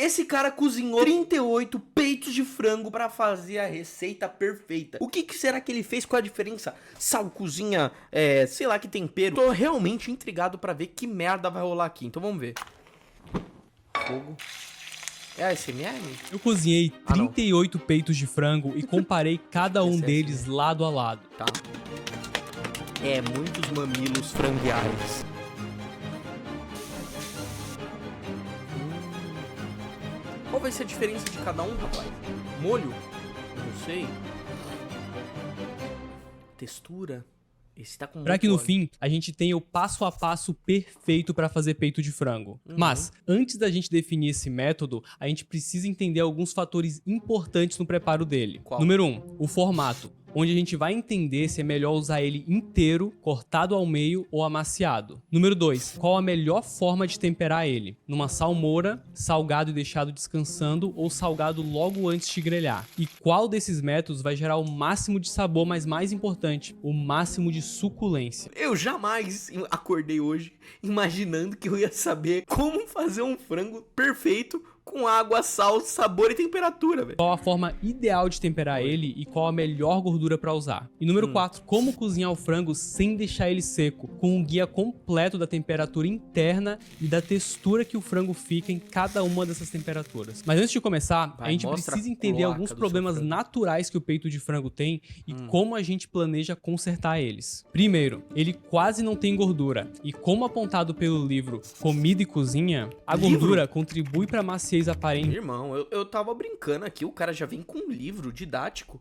Esse cara cozinhou 38 peitos de frango pra fazer a receita perfeita. O que será que ele fez? Qual a diferença? Sal, cozinha, sei lá que tempero. Tô realmente intrigado pra ver que merda vai rolar aqui. Então vamos ver. Fogo. É ASMR? Eu cozinhei não. 38 peitos de frango e comparei cada um Esse é deles lado a lado. Tá. Muitos mamilos frangueados. Qual vai ser a diferença de cada um, rapaz? Molho? Não sei. Textura? Esse tá com Pra que muito no óleo. fim, a gente tenha o passo a passo perfeito pra fazer peito de frango. Mas, antes da gente definir esse método, a gente precisa entender alguns fatores importantes no preparo dele. Qual? Número 1, o formato, onde a gente vai entender se é melhor usar ele inteiro, cortado ao meio ou amaciado. Número 2, qual a melhor forma de temperar ele? Numa salmoura, salgado e deixado descansando ou salgado logo antes de grelhar? E qual desses métodos vai gerar o máximo de sabor, mas mais importante, o máximo de suculência? Eu jamais acordei hoje imaginando que eu ia saber como fazer um frango perfeito com água, sal, sabor e temperatura, velho. Qual a forma ideal de temperar ele e qual a melhor gordura para usar. E número 4, como cozinhar o frango sem deixar ele seco, com um guia completo da temperatura interna e da textura que o frango fica em cada uma dessas temperaturas. Mas antes de começar, a gente precisa entender alguns problemas naturais que o peito de frango tem e como a gente planeja consertar eles. Primeiro, ele quase não tem gordura e como apontado pelo livro Comida e Cozinha, a gordura contribui para a maciez aparente. Irmão, eu tava brincando aqui, o cara já vem com um livro didático.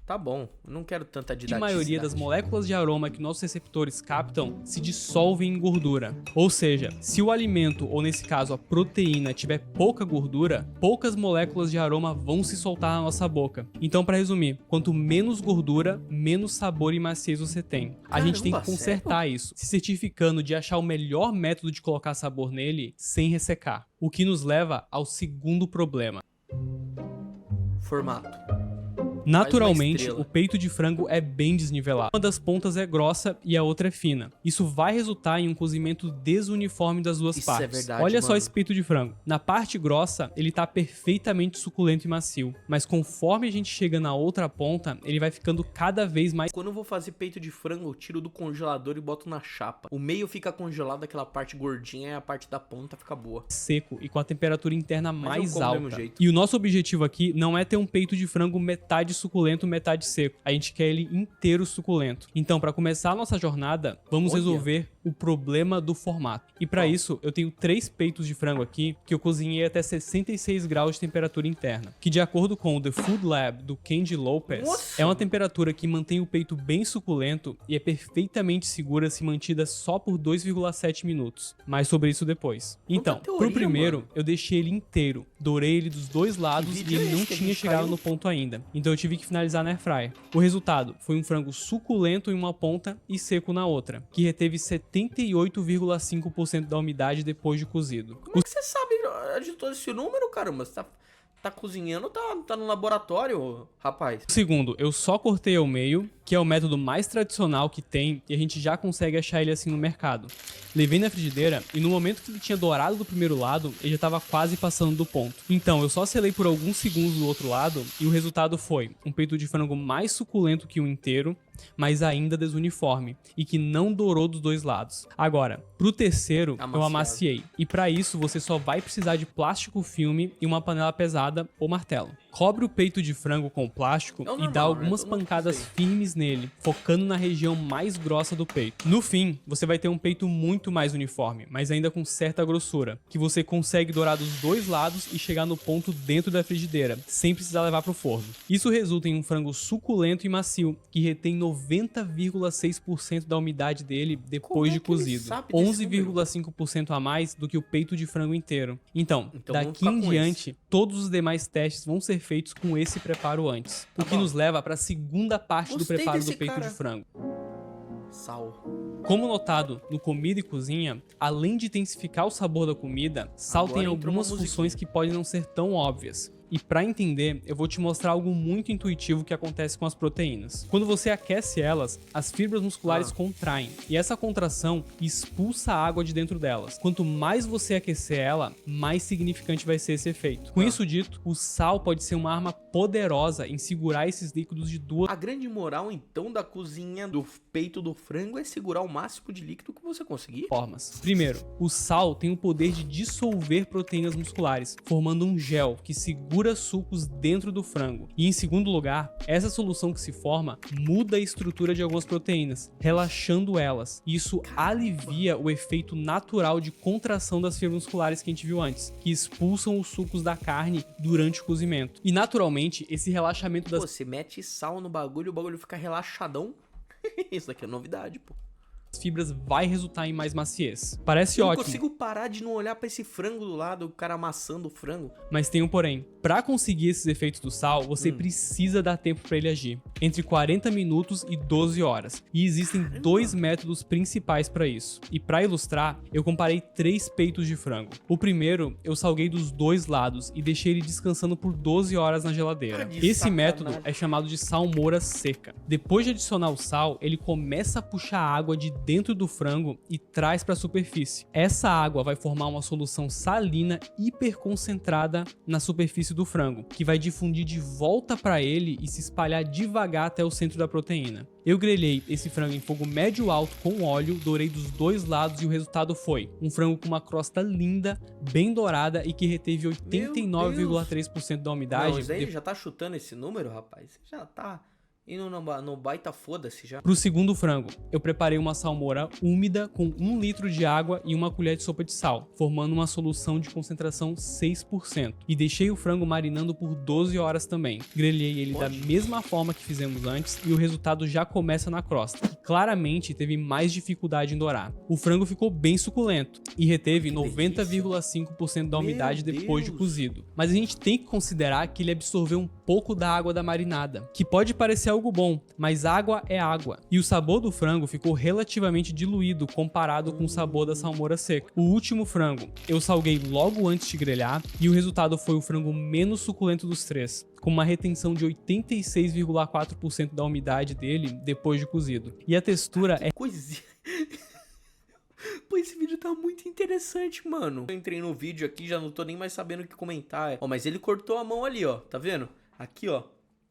Tá bom, eu não quero tanta A didaticidade. maioria das moléculas de aroma que nossos receptores captam se dissolvem em gordura. Ou seja, se o alimento, ou nesse caso a proteína, tiver pouca gordura, poucas moléculas de aroma vão se soltar na nossa boca. Então, para resumir, quanto menos gordura, menos sabor e maciez você tem. A gente tem que consertar isso, se certificando de achar o melhor método de colocar sabor nele sem ressecar. O que nos leva ao segundo problema. Formato. Naturalmente, o peito de frango é bem desnivelado. Uma das pontas é grossa e a outra é fina. Isso vai resultar em um cozimento desuniforme das duas partes. É verdade, olha só esse peito de frango. Na parte grossa, ele tá perfeitamente suculento e macio. Mas conforme a gente chega na outra ponta, ele vai ficando cada vez mais... Quando eu vou fazer peito de frango, eu tiro do congelador e boto na chapa. O meio fica congelado, aquela parte gordinha, e a parte da ponta fica boa. Seco e com a temperatura interna mais alta. Do mesmo jeito. E o nosso objetivo aqui não é ter um peito de frango metade suculento, metade seco. A gente quer ele inteiro suculento. Então, para começar a nossa jornada, vamos resolver o problema do formato. E para isso, eu tenho 3 peitos de frango aqui que eu cozinhei até 66 graus de temperatura interna, que de acordo com o The Food Lab do Kenji Lopez, é uma temperatura que mantém o peito bem suculento e é perfeitamente segura se mantida só por 2,7 minutos. Mais sobre isso depois. Então, pro primeiro, eu deixei ele inteiro, dourei ele dos dois lados e ele não tinha chegado no ponto ainda. Então eu tive que finalizar na airfryer. O resultado foi um frango suculento em uma ponta e seco na outra, que reteve 78,5% da umidade depois de cozido. Como é que você sabe de todo esse número, caramba? Você tá cozinhando, tá no laboratório, rapaz? Segundo, eu só cortei ao meio, que é o método mais tradicional que tem e a gente já consegue achar ele assim no mercado. Levei na frigideira e no momento que ele tinha dourado do primeiro lado, ele já estava quase passando do ponto. Então eu só selei por alguns segundos do outro lado e o resultado foi um peito de frango mais suculento que o inteiro, mas ainda desuniforme e que não dourou dos dois lados. Agora, pro terceiro, eu amaciei. E para isso você só vai precisar de plástico filme e uma panela pesada ou martelo. Cobre o peito de frango com plástico e dá algumas pancadas firmes nele, focando na região mais grossa do peito. No fim, você vai ter um peito muito mais uniforme, mas ainda com certa grossura, que você consegue dourar dos dois lados e chegar no ponto dentro da frigideira, sem precisar levar pro forno. Isso resulta em um frango suculento e macio, que retém 90,6% da umidade dele depois de cozido, 11,5% a mais do que o peito de frango inteiro. Então daqui em diante, todos os demais testes vão ser feitos com esse preparo antes, o que nos leva para a segunda parte do preparo do peito de frango. Sal. Como notado no Comida e Cozinha, além de intensificar o sabor da comida, sal tem algumas funções que podem não ser tão óbvias. E para entender, eu vou te mostrar algo muito intuitivo que acontece com as proteínas. Quando você aquece elas, as fibras musculares contraem, e essa contração expulsa a água de dentro delas. Quanto mais você aquecer ela, mais significante vai ser esse efeito. Com isso dito, o sal pode ser uma arma poderosa em segurar esses líquidos de duas A grande moral, então, da cozinha do peito do frango é segurar o máximo de líquido que você conseguir? formas. Primeiro, o sal tem o poder de dissolver proteínas musculares, formando um gel que segura sucos dentro do frango. E em segundo lugar, essa solução que se forma muda a estrutura de algumas proteínas, relaxando elas. E isso alivia o efeito natural de contração das fibras musculares que a gente viu antes, que expulsam os sucos da carne durante o cozimento. E naturalmente, esse relaxamento das Você mete sal no bagulho, o bagulho fica relaxadão. Isso aqui é novidade, pô. fibras vai resultar em mais maciez. Parece Eu não ótimo, consigo parar de não olhar pra esse frango do lado, o cara amassando o frango. mas tem um porém. Para conseguir esses efeitos do sal, você precisa dar tempo para ele agir, entre 40 minutos e 12 horas. E existem dois métodos principais para isso. E para ilustrar, eu comparei 3 peitos de frango. O primeiro, eu salguei dos dois lados e deixei ele descansando por 12 horas na geladeira. De Esse sacanagem. método é chamado de salmoura seca. Depois de adicionar o sal, ele começa a puxar a água de dentro do frango e traz para a superfície. Essa água vai formar uma solução salina hiperconcentrada na superfície do frango, que vai difundir de volta para ele e se espalhar devagar até o centro da proteína. Eu grelhei esse frango em fogo médio alto com óleo, dourei dos dois lados e o resultado foi um frango com uma crosta linda, bem dourada e que reteve 89,3% da umidade. Não, isso aí já tá chutando esse número, rapaz? Você já tá indo no baita foda-se já. Pro segundo frango, eu preparei uma salmoura úmida com 1 litro de água e 1 colher de sopa de sal, formando uma solução de concentração 6%. E deixei o frango marinando por 12 horas também. Grelhei ele da mesma forma que fizemos antes e o resultado já começa na crosta, que claramente teve mais dificuldade em dourar. O frango ficou bem suculento e reteve 90,5% da umidade depois de cozido. Mas a gente tem que considerar que ele absorveu um pouco da água da marinada, que pode parecer algo bom, mas água é água. E o sabor do frango ficou relativamente diluído comparado com o sabor da salmoura seca. O último frango eu salguei logo antes de grelhar e o resultado foi o frango menos suculento dos 3, com uma retenção de 86,4% da umidade dele depois de cozido. E a textura é Coisinha. Pô, esse vídeo tá muito interessante, mano. Eu entrei no vídeo aqui, já não tô nem mais sabendo o que comentar. Ó, mas ele cortou a mão ali, ó. Tá vendo? Aqui, ó.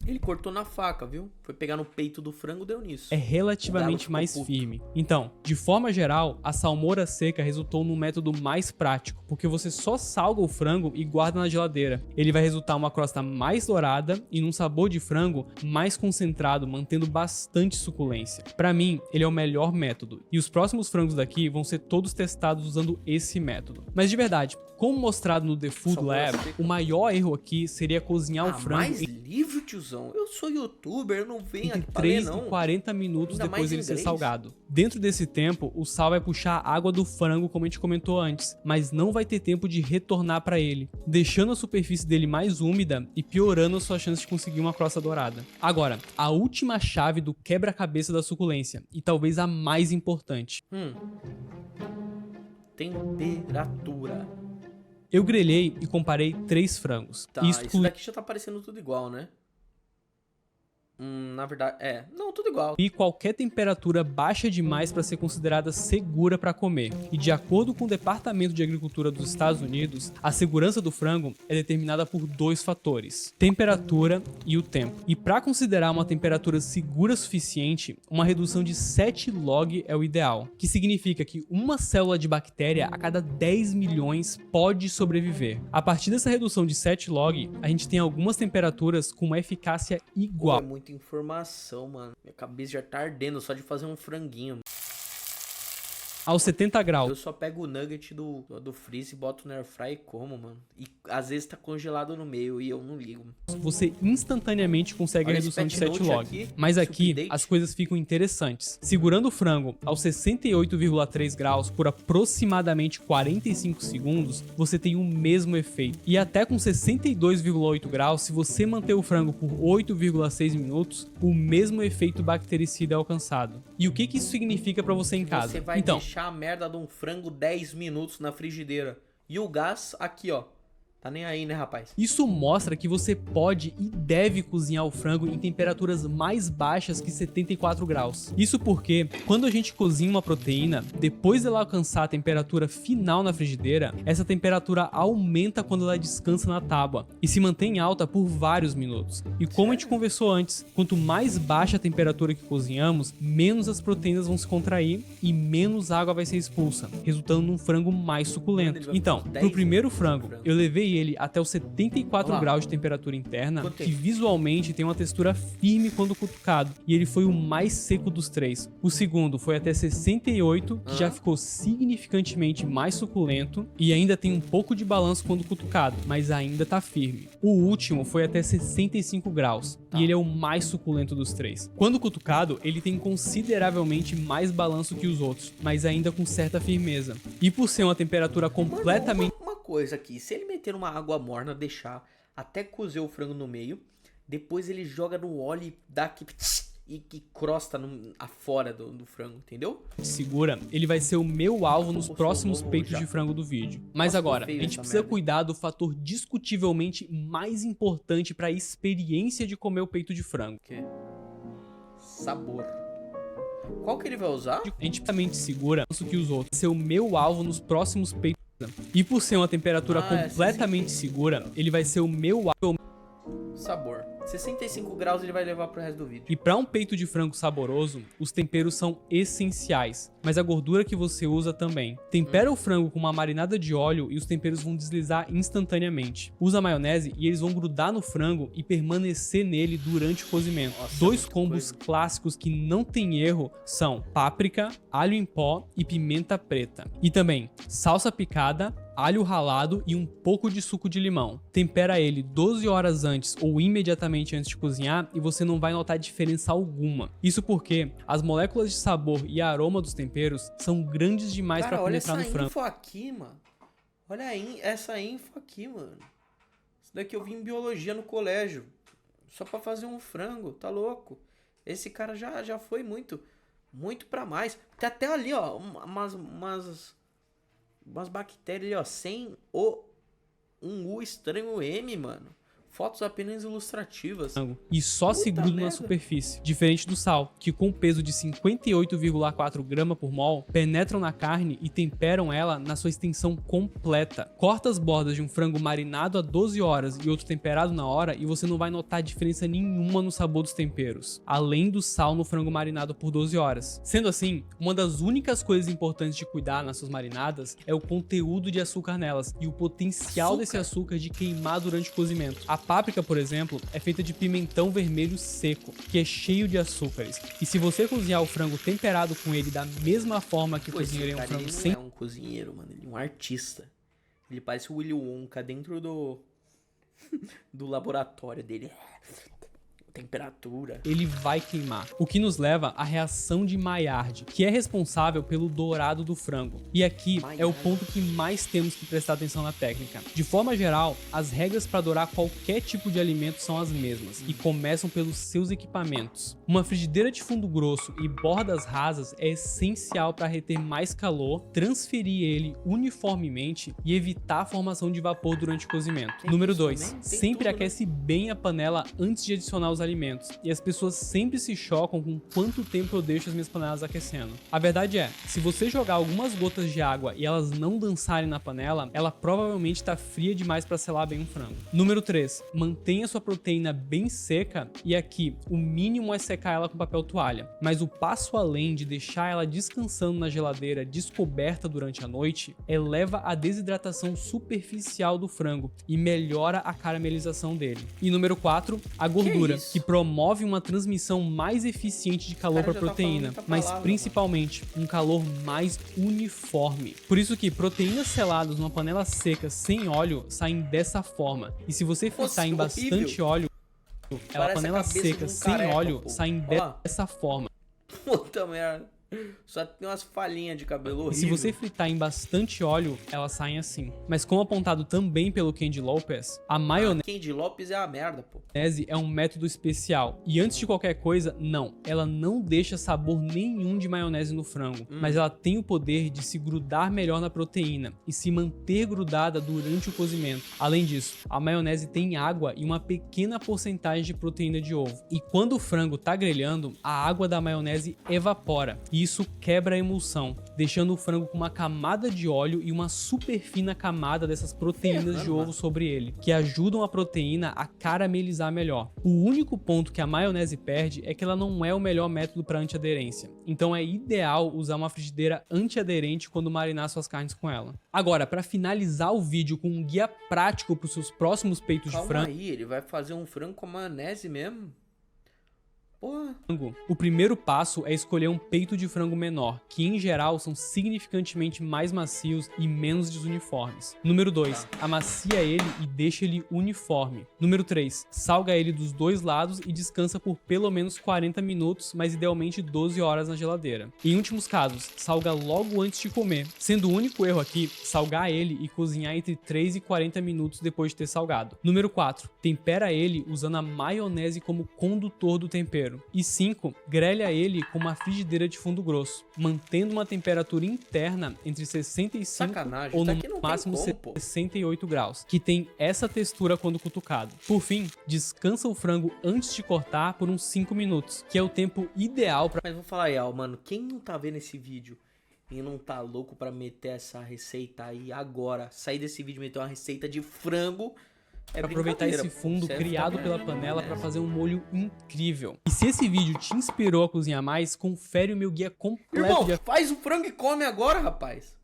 Ele cortou na faca, viu? Foi pegar no peito do frango, deu nisso. relativamente mais firme. Então, de forma geral, a salmoura seca resultou num método mais prático, porque você só salga o frango e guarda na geladeira. Ele vai resultar uma crosta mais dourada e num sabor de frango mais concentrado, mantendo bastante suculência. Pra mim, ele é o melhor método, e os próximos frangos daqui vão ser todos testados usando esse método. Mas de verdade, como mostrado no The Food Salmoura Lab, seca. o maior erro aqui seria cozinhar o frango mais livro, tiozão. Eu sou youtuber, eu não venho entre aqui pra ler, 3 não. e 40 minutos Ainda depois mais dele em ser inglês. salgado. Dentro desse tempo, o sal vai puxar a água do frango, como a gente comentou antes, mas não vai ter tempo de retornar para ele, deixando a superfície dele mais úmida e piorando a sua chance de conseguir uma crosta dourada. Agora, a última chave do quebra-cabeça da suculência, e talvez a mais importante. Temperatura. Eu grelhei e comparei 3 frangos. Tá, E isso excluí daqui já tá parecendo tudo igual, né? Na verdade, não, tudo igual. e qualquer temperatura baixa demais para ser considerada segura para comer. E de acordo com o Departamento de Agricultura dos Estados Unidos, a segurança do frango é determinada por 2 fatores: temperatura e o tempo. E para considerar uma temperatura segura suficiente, uma redução de 7 log é o ideal, que significa que uma célula de bactéria a cada 10 milhões pode sobreviver. A partir dessa redução de 7 log, a gente tem algumas temperaturas com uma eficácia Pô, igual. é muita informação, mano. Minha cabeça já tá ardendo só de fazer um franguinho. Aos 70 graus. Eu só pego o nugget do freeze e boto no air fry e como, mano. E às vezes tá congelado no meio e eu não ligo. Você instantaneamente consegue Olha a esse redução de patch 7 note log. aqui, Mas esse aqui update. as coisas ficam interessantes. Segurando o frango aos 68,3 graus por aproximadamente 45 segundos, você tem o mesmo efeito. E até com 62,8 graus, se você manter o frango por 8,6 minutos, o mesmo efeito bactericida é alcançado. E o que isso significa para você em casa? Você vai Então, deixar a merda de um frango 10 minutos na frigideira. E o gás aqui, ó. Tá nem aí, né, rapaz? Isso mostra que você pode e deve cozinhar o frango em temperaturas mais baixas que 74 graus. Isso porque, quando a gente cozinha uma proteína, depois dela alcançar a temperatura final na frigideira, essa temperatura aumenta quando ela descansa na tábua e se mantém alta por vários minutos. E como a gente conversou antes, quanto mais baixa a temperatura que cozinhamos, menos as proteínas vão se contrair e menos água vai ser expulsa, resultando num frango mais suculento. Então, pro primeiro frango, eu levei ele até os 74 graus de temperatura interna, que visualmente tem uma textura firme quando cutucado, e ele foi o mais seco dos três. O segundo foi até 68, que já ficou significantemente mais suculento e ainda tem um pouco de balanço quando cutucado, mas ainda tá firme. O último foi até 65 graus, e ele é o mais suculento dos três. Quando cutucado, ele tem consideravelmente mais balanço que os outros, mas ainda com certa firmeza. E por ser uma temperatura completamente... Uma coisa aqui, se ele meter uma água morna, deixar até cozer o frango no meio, depois ele joga no óleo e dá aqui... e que crosta afora do frango, entendeu? Segura, ele vai ser o meu alvo nos próximos peitos de frango do vídeo. Mas agora, a gente precisa cuidar do fator discutivelmente mais importante para a experiência de comer o peito de frango. Que? Sabor. Qual que ele vai usar? A gente realmente segura isso que os outros. Vai ser o meu alvo nos próximos peitos. E por ser uma temperatura completamente segura, ele vai ser o meu alvo. Sabor. 65 graus ele vai levar pro resto do vídeo. E para um peito de frango saboroso, os temperos são essenciais, mas a gordura que você usa também. Tempera o frango com uma marinada de óleo e os temperos vão deslizar instantaneamente. Usa maionese e eles vão grudar no frango e permanecer nele durante o cozimento. Nossa, dois combos clássicos que não tem erro são páprica, alho em pó e pimenta preta. E também salsa picada, alho ralado e um pouco de suco de limão. Tempera ele 12 horas antes ou imediatamente antes de cozinhar e você não vai notar diferença alguma. Isso porque as moléculas de sabor e aroma dos temperos são grandes demais para penetrar no frango. Olha essa info aqui, mano. Olha aí, essa info aqui, mano. Isso daqui eu vi em biologia no colégio. Só pra fazer um frango, tá louco? Esse cara já foi muito pra mais. Tem até ali, ó, umas bactérias ali, ó, sem um U estranho M, mano. Fotos apenas ilustrativas. E só se gruda na superfície. Diferente do sal, que com peso de 58,4 gramas por mol, penetram na carne e temperam ela na sua extensão completa. Corta as bordas de um frango marinado há 12 horas e outro temperado na hora e você não vai notar diferença nenhuma no sabor dos temperos, além do sal no frango marinado por 12 horas. Sendo assim, uma das únicas coisas importantes de cuidar nas suas marinadas é o conteúdo de açúcar nelas e o potencial desse açúcar de queimar durante o cozimento. A páprica, por exemplo, é feita de pimentão vermelho seco, que é cheio de açúcares. E se você cozinhar o frango temperado com ele da mesma forma que cozinharia um frango sem... Ele não é um cozinheiro, mano, ele é um artista. Ele parece o Willy Wonka dentro do laboratório dele. Temperatura. Ele vai queimar. O que nos leva à reação de Maillard, que é responsável pelo dourado do frango. E aqui é o ponto que mais temos que prestar atenção na técnica. De forma geral, as regras para dourar qualquer tipo de alimento são as mesmas e começam pelos seus equipamentos. Uma frigideira de fundo grosso e bordas rasas é essencial para reter mais calor, transferir ele uniformemente e evitar a formação de vapor durante o cozimento. Número 2. Sempre aquece bem a panela antes de adicionar os alimentos, e as pessoas sempre se chocam com quanto tempo eu deixo as minhas panelas aquecendo. A verdade é, se você jogar algumas gotas de água e elas não dançarem na panela, ela provavelmente está fria demais para selar bem um frango. Número 3. Mantenha sua proteína bem seca, e aqui o mínimo é secar ela com papel toalha, mas o passo além de deixar ela descansando na geladeira descoberta durante a noite, eleva a desidratação superficial do frango e melhora a caramelização dele. E número 4, a gordura, que promove uma transmissão mais eficiente de calor para a proteína, mas principalmente um calor mais uniforme. Por isso que proteínas seladas numa panela seca sem óleo saem dessa forma. E se você fritar em bastante óleo, ela panela seca sem óleo saem dessa forma. Puta merda. Só tem umas falhinhas de cabelo E se horrível. você fritar em bastante óleo, elas saem assim. Mas como apontado também pelo Candy Lopez, a maionese Candy Lopes é a merda, pô. é um método especial. E antes de qualquer coisa, não. Ela não deixa sabor nenhum de maionese no frango. Mas ela tem o poder de se grudar melhor na proteína e se manter grudada durante o cozimento. Além disso, a maionese tem água e uma pequena porcentagem de proteína de ovo. E quando o frango tá grelhando, a água da maionese evapora. E isso quebra a emulsão, deixando o frango com uma camada de óleo e uma super fina camada dessas proteínas de ovo sobre ele, que ajudam a proteína a caramelizar melhor. O único ponto que a maionese perde é que ela não é o melhor método para antiaderência. Então é ideal usar uma frigideira antiaderente quando marinar suas carnes com ela. Agora, para finalizar o vídeo com um guia prático para os seus próximos peitos de frango, Aí, ele vai fazer um frango com maionese mesmo? Porra. o primeiro passo é escolher um peito de frango menor, que em geral são significantemente mais macios e menos desuniformes. Número 2, amacia ele e deixa ele uniforme. Número 3, salga ele dos dois lados e descansa por pelo menos 40 minutos, mas idealmente 12 horas na geladeira. Em últimos casos, salga logo antes de comer, sendo o único erro aqui salgar ele e cozinhar entre 3 e 40 minutos depois de ter salgado. Número 4, tempera ele usando a maionese como condutor do tempero. E 5, grelha ele com uma frigideira de fundo grosso, mantendo uma temperatura interna entre 65 Sacanagem, ou isso no aqui não tem máximo como, pô. 68 graus, que tem essa textura quando cutucado. Por fim, descansa o frango antes de cortar por uns 5 minutos, que é o tempo ideal para Mas vou falar real, mano. Quem não tá vendo esse vídeo e não tá louco pra meter essa receita aí agora, sair desse vídeo e meter uma receita de frango... aproveitar esse fundo Isso é criado pela brincadeira, panela né? para fazer um molho incrível. E se esse vídeo te inspirou a cozinhar mais, confere o meu guia completo Irmão, de faz o frango e come agora, rapaz.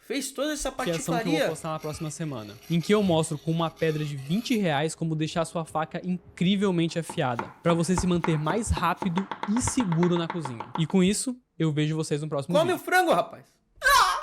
Fez toda essa afiação que eu vou patifaria. postar na próxima semana, em que eu mostro com uma pedra de R$20 como deixar sua faca incrivelmente afiada, para você se manter mais rápido e seguro na cozinha. E com isso, eu vejo vocês no próximo Come vídeo. o frango, rapaz.